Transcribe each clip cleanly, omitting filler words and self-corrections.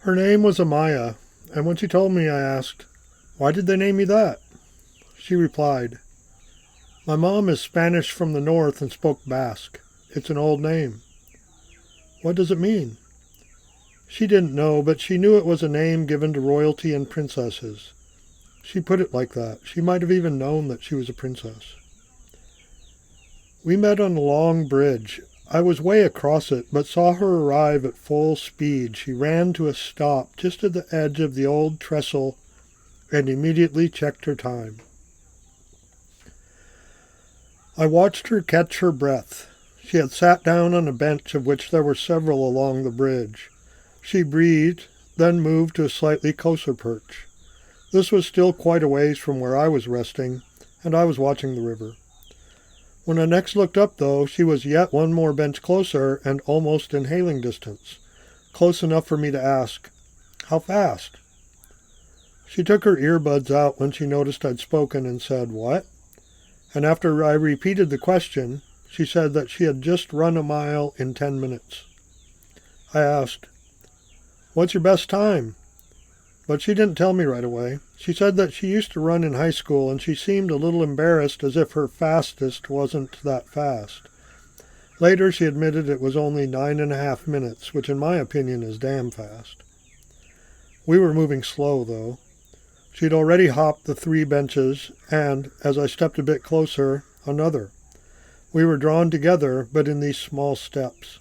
Her name was Amaya, and when she told me, I asked, "Why did they name me that?" She replied, "My mom is Spanish from the north and spoke Basque. It's an old name." "What does it mean?" She didn't know, but she knew it was a name given to royalty and princesses. She put it like that. She might have even known that she was a princess. We met on a long bridge. I was way across it, but saw her arrive at full speed. She ran to a stop just at the edge of the old trestle and immediately checked her time. I watched her catch her breath. She had sat down on a bench of which there were several along the bridge. She breathed, then moved to a slightly closer perch. This was still quite a ways from where I was resting, and I was watching the river. When I next looked up, though, she was yet one more bench closer and almost in hailing distance, close enough for me to ask, "How fast?" She took her earbuds out when she noticed I'd spoken and said, "What?" And after I repeated the question, she said that she had just run a mile in 10 minutes. I asked, "What's your best time?" But she didn't tell me right away. She said that she used to run in high school, and she seemed a little embarrassed as if her fastest wasn't that fast. Later, she admitted it was only 9.5 minutes, which in my opinion is damn fast. We were moving slow, though. She'd already hopped the 3 benches, and, as I stepped a bit closer, another. We were drawn together, but in these small steps.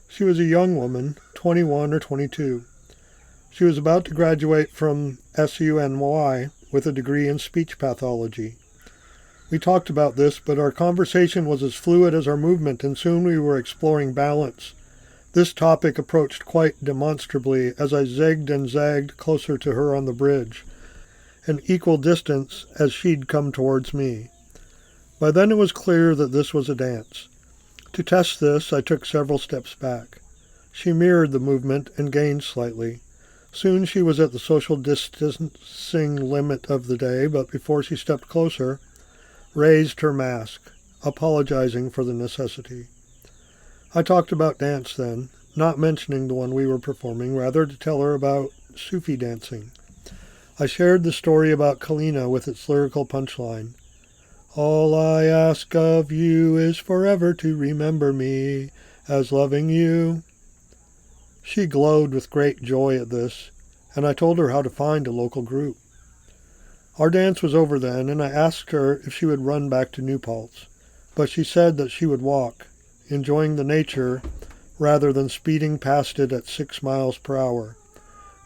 She was a young woman, 21 or 22. She was about to graduate from SUNY with a degree in speech pathology. We talked about this, but our conversation was as fluid as our movement, and soon we were exploring balance. This topic approached quite demonstrably as I zigged and zagged closer to her on the bridge, an equal distance as she'd come towards me. By then it was clear that this was a dance. To test this, I took several steps back. She mirrored the movement and gained slightly. Soon she was at the social distancing limit of the day, but before she stepped closer, raised her mask, apologizing for the necessity. I talked about dance then, not mentioning the one we were performing, rather to tell her about Sufi dancing. I shared the story about Kalina with its lyrical punchline. "All I ask of you is forever to remember me as loving you." She glowed with great joy at this, and I told her how to find a local group. Our dance was over then, and I asked her if she would run back to New Paltz, but she said that she would walk, enjoying the nature rather than speeding past it at 6 miles per hour.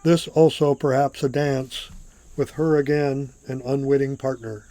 This also perhaps a dance with her again, an unwitting partner.